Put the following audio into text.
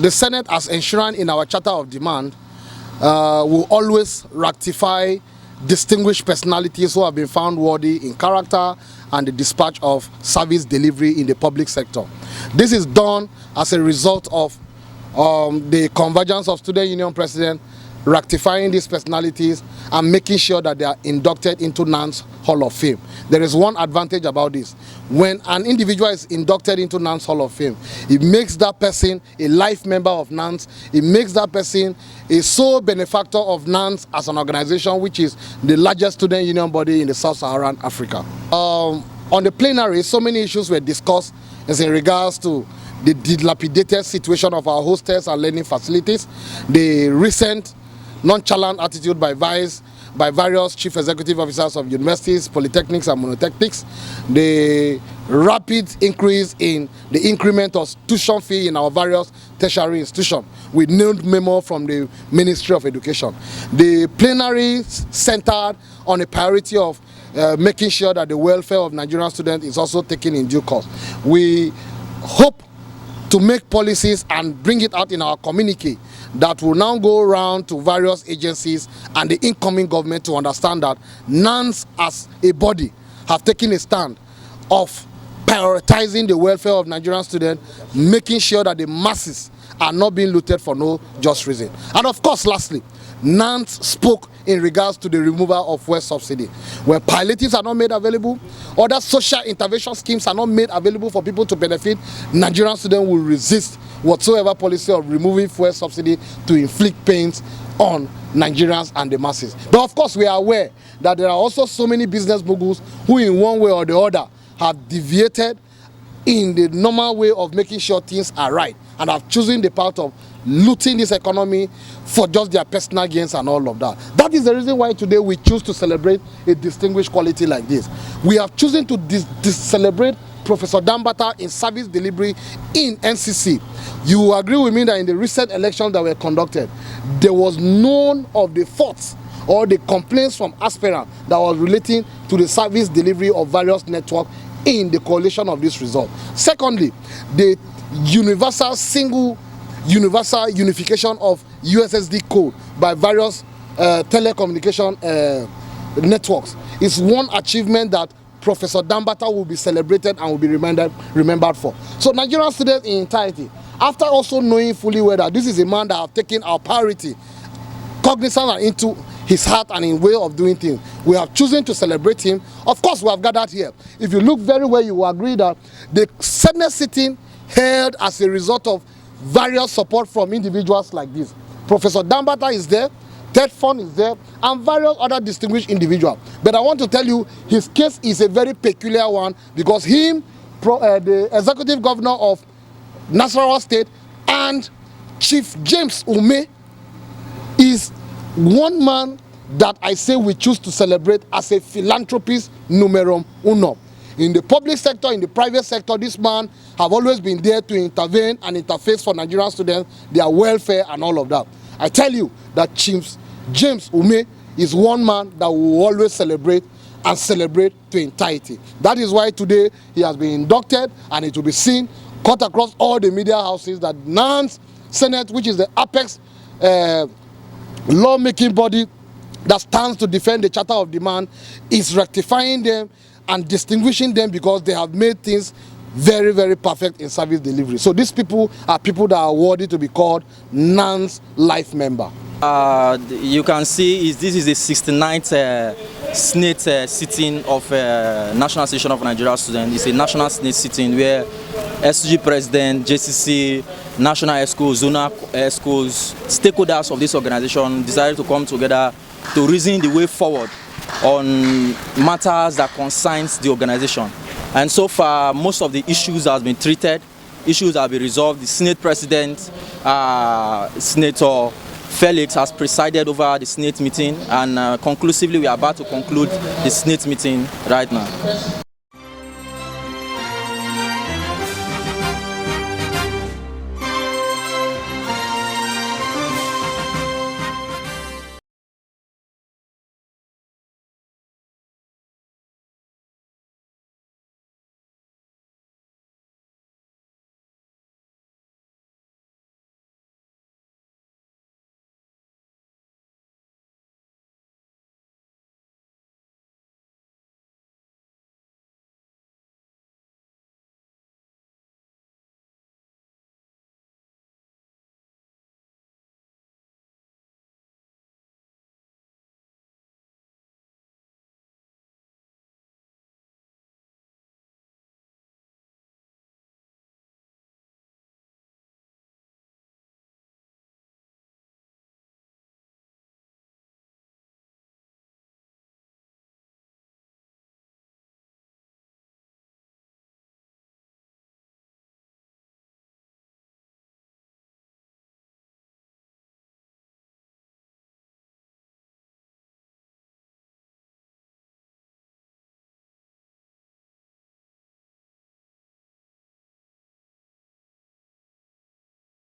the Senate, as enshrined in our Charter of Demand, will always ratify distinguished personalities who have been found worthy in character and the dispatch of service delivery in the public sector. This is done as a result of the convergence of Student Union President ratifying these personalities and making sure that they are inducted into Nans Hall of Fame. There is one advantage about this. When an individual is inducted into Nans Hall of Fame, it makes that person a life member of Nans. It makes that person a sole benefactor of Nans as an organization, which is the largest student union body in the Sub-Saharan Africa. On the plenary, so many issues were discussed as in regards to the dilapidated situation of our hostels and learning facilities, the recent nonchalant attitude by various chief executive officers of universities, polytechnics and monotechnics, the rapid increase in the increment of tuition fee in our various tertiary institutions with no memo from the Ministry of Education. The plenary centered on a priority of making sure that the welfare of Nigerian students is also taken in due course. We hope to make policies and bring it out in our communique that will now go around to various agencies and the incoming government to understand that Nans as a body have taken a stand of prioritizing the welfare of Nigerian students, making sure that the masses are not being looted for no just reason. And of course, lastly, Nans spoke in regards to the removal of fuel subsidy, where palliatives are not made available, other social intervention schemes are not made available for people to benefit. Nigerian students will resist whatsoever policy of removing fuel subsidy to inflict pains on Nigerians and the masses. But of course, we are aware that there are also so many business moguls who in one way or the other have deviated in the normal way of making sure things are right and have chosen the path of looting this economy for just their personal gains and all of that. That is the reason why today we choose to celebrate a distinguished quality like this. We have chosen to celebrate Professor Danbatta in service delivery in NCC. You will agree with me that in the recent elections that were conducted, there was none of the faults or the complaints from aspirants that was relating to the service delivery of various networks in the coalition of this result. Secondly, the universal unification of USSD code by various telecommunication networks is one achievement that Professor Danbatta will be celebrated and will be remembered for. So Nigerian students in entirety, after also knowing fully well that this is a man that have taken our priority, cognizant and into his heart and in way of doing things, we have chosen to celebrate him. Of course, we have gathered here. If you look very well, you will agree that the Senate sitting held as a result of various support from individuals like this. Professor Danbatta is there, Ted Fund is there, and various other distinguished individuals. But I want to tell you, his case is a very peculiar one because him, the executive governor of Nasarawa State, and Chief James Umar is one man that I say we choose to celebrate as a philanthropist numerum uno. In the public sector, in the private sector, this man have always been there to intervene and interface for Nigerian students, their welfare and all of that. I tell you that Chief James Umar is one man that we will always celebrate and celebrate to entirety. That is why today he has been inducted and it will be seen, cut across all the media houses, that Nans Senate, which is the apex lawmaking body that stands to defend the Charter of Demand, is rectifying them and distinguishing them because they have made things very, very perfect in service delivery. So these people are people that are worthy to be called Nans life member. You can see this is the 69th Senate sitting of National Association of Nigerian Students. It's a national Senate sitting where SG President, JCC, National ESCOs, Zonal ESCOs, stakeholders of this organization decided to come together to reason the way forward on matters that concerns the organization. And so far, most of the issues have been treated, issues have been resolved. The Senate President, Senator Felix, has presided over the Senate meeting, and conclusively we are about to conclude the Senate meeting right now.